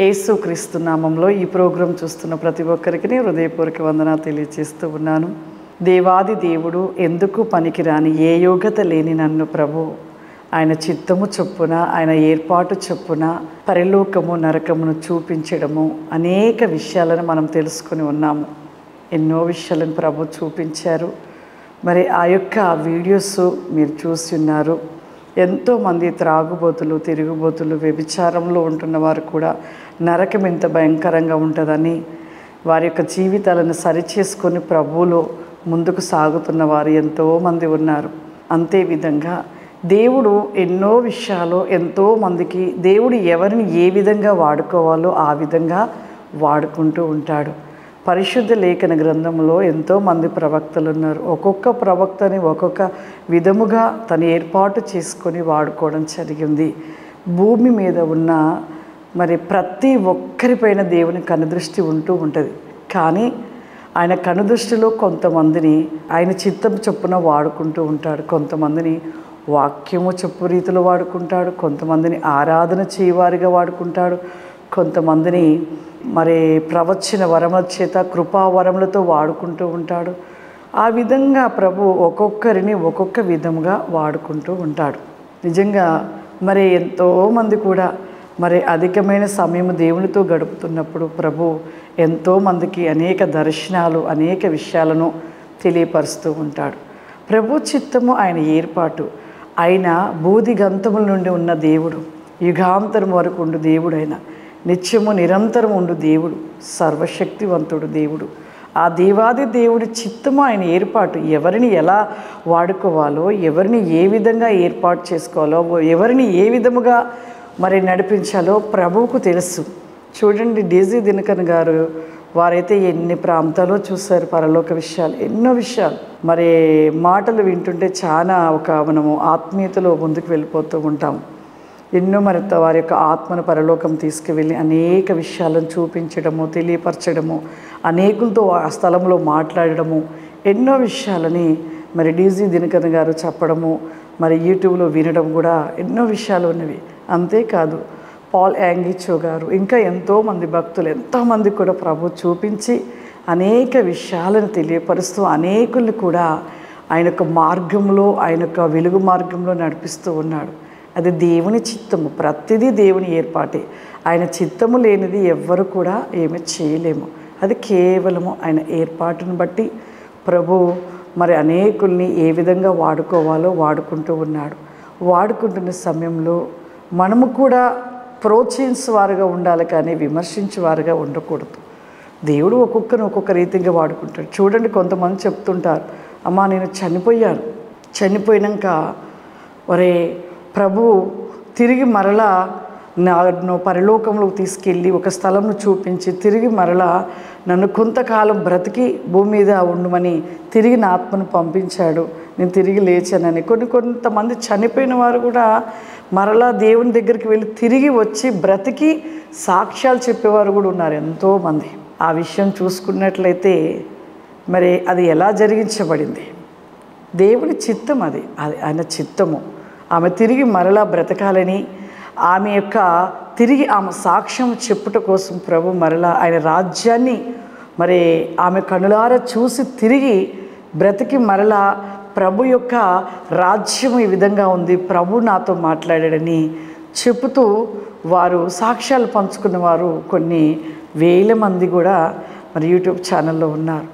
యేసుక్రీస్తు నామంలో ఈ ప్రోగ్రాం చూస్తున్న ప్రతి ఒక్కరికి హృదయపూర్వక వందనాలు తెలియజేస్తూ ఉన్నాను. దేవాది దేవుడు ఎందుకు పనికిరాని ఏ యోగ్యత లేని నన్ను ప్రభు ఆయన చిత్తము చొప్పున ఆయన ఏర్పాటు చొప్పున పరలోకము నరకమును చూపించడము అనేక విషయాలను మనం తెలుసుకొని ఉన్నాము. ఎన్నో విషయాలను ప్రభు చూపించారు. మరి ఆ యొక్క వీడియోస్ మీరు చూసి ఉన్నారు. ఎంతోమంది త్రాగుబోతులు, తిరుగుబోతులు, వ్యభిచారంలో ఉంటున్న వారు కూడా నరకం ఎంత భయంకరంగా ఉంటుందని వారి యొక్క జీవితాలను సరిచేసుకొని ప్రభువులో ముందుకు సాగుతున్న వారు ఎంతోమంది ఉన్నారు. అంతేవిధంగా దేవుడు ఎన్నో విషయాలు ఎంతోమందికి దేవుడు ఎవరిని ఏ విధంగా వాడుకోవాలో ఆ విధంగా వాడుకుంటూ ఉంటాడు. పరిశుద్ధ లేఖన గ్రంథంలో ఎంతోమంది ప్రవక్తలు ఉన్నారు. ఒక్కొక్క ప్రవక్తని ఒక్కొక్క విధముగా తను ఏర్పాటు చేసుకొని వాడుకోవడం జరిగింది. భూమి మీద ఉన్న మరి ప్రతి ఒక్కరిపైన దేవుని కనుదృష్టి ఉంటూ ఉంటుంది. కానీ ఆయన కనుదృష్టిలో కొంతమందిని ఆయన చిత్తం చొప్పున వాడుకుంటూ ఉంటాడు. కొంతమందిని వాక్యము చెప్పు రీతిలో వాడుకుంటాడు. కొంతమందిని ఆరాధన చేయవారిగా వాడుకుంటాడు. కొంతమందిని మరి ప్రవచన వరముల చేత కృపావరములతో వాడుకుంటూ ఉంటాడు. ఆ విధంగా ప్రభు ఒక్కొక్కరిని ఒక్కొక్క విధంగా వాడుకుంటూ ఉంటాడు. నిజంగా మరి ఎంతోమంది కూడా మరి అధికమైన సమయం దేవునితో గడుపుతున్నప్పుడు ప్రభు ఎంతోమందికి అనేక దర్శనాలు, అనేక విషయాలను తెలియపరుస్తూ ఉంటాడు. ప్రభు చిత్తము ఆయన ఏర్పాటు. ఆయన బూదిగంతముల నుండి ఉన్న దేవుడు, యుగాంతరం వరకు ఉండు దేవుడు, ఆయన నిత్యము నిరంతరం ఉండు దేవుడు, సర్వశక్తివంతుడు దేవుడు. ఆ దేవాది దేవుడి చిత్తము ఆయన ఏర్పాటు. ఎవరిని ఎలా వాడుకోవాలో, ఎవరిని ఏ విధంగా ఏర్పాటు చేసుకోవాలో, ఎవరిని ఏ విధముగా మరి నడిపించాలో ప్రభువుకు తెలుసు. చూడండి, డీజీ దినకరన్ గారు వారైతే ఎన్ని ప్రాంతాల్లో చూశారు పరలోక విషయాలు, ఎన్నో విషయాలు. మరి మాటలు వింటుంటే చాలా మనము ఆత్మీయతలో ముందుకు వెళ్ళిపోతూ ఉంటాం. ఎన్నో మరి వారి యొక్క ఆత్మను పరలోకం తీసుకువెళ్ళి అనేక విషయాలను చూపించడము, తెలియపరచడము, అనేకులతో ఆ స్థలంలో మాట్లాడడము, ఎన్నో విషయాలని మరి డీజీ దినకరన్ గారు చెప్పడము, మరి యూట్యూబ్లో వినడం కూడా ఎన్నో విషయాలు ఉన్నవి. అంతేకాదు పాల్ యాంగిచో గారు, ఇంకా ఎంతోమంది భక్తులు, ఎంతోమంది కూడా ప్రభు చూపించి అనేక విషయాలను తెలియపరుస్తూ అనేకుల్ని కూడా ఆయన యొక్క మార్గంలో, ఆయన యొక్క వెలుగు మార్గంలో నడిపిస్తూ ఉన్నాడు. అది దేవుని చిత్తము. ప్రతిదీ దేవుని ఏర్పాటే. ఆయన చిత్తము లేనిది ఎవ్వరు కూడా ఏమీ చేయలేము. అది కేవలము ఆయన ఏర్పాటును బట్టి ప్రభు మరి అనేకుల్ని ఏ విధంగా వాడుకోవాలో వాడుకుంటూ ఉన్నాడు. వాడుకుంటున్న సమయంలో మనము కూడా ప్రోత్సహించేవారుగా ఉండాలి, కానీ విమర్శించేవారుగా ఉండకూడదు. దేవుడు ఒక్కొక్కరిని ఒక్కొక్క రీతిగా వాడుకుంటాడు. చూడండి, కొంతమంది చెప్తుంటారు, అమ్మా నేను చనిపోయినాక ఒరే ప్రభు తిరిగి మరలా నన్ను పరలోకంలోకి తీసుకెళ్ళి ఒక స్థలంను చూపించి తిరిగి మరలా నన్ను కొంతకాలం బ్రతికి భూమి మీద ఉండమని తిరిగి నా ఆత్మను పంపించాడు, నేను తిరిగి లేచానని. కొంతమంది చనిపోయిన వారు కూడా మరలా దేవుని దగ్గరికి వెళ్ళి తిరిగి వచ్చి బ్రతికి సాక్ష్యాలు చెప్పేవారు కూడా ఉన్నారు ఎంతోమంది. ఆ విషయం చూసుకున్నట్లయితే మరి అది ఎలా జరిగించబడింది? దేవుని చిత్తం. అది ఆయన చిత్తము. ఆమె తిరిగి మరలా బ్రతకాలని, ఆమె యొక్క తిరిగి ఆమె సాక్ష్యం చెప్పుట కోసం ప్రభు మరలా ఆయన రాజ్యాన్ని మరి ఆమె కనులారా చూసి తిరిగి బ్రతికి మరలా ప్రభు యొక్క రాజ్యం ఈ విధంగా ఉంది, ప్రభు నాతో మాట్లాడాడని చెబుతూ వారు సాక్ష్యాలు పంచుకున్న వారు కొన్ని వేల మంది కూడా మరి యూట్యూబ్ ఛానల్లో ఉన్నారు.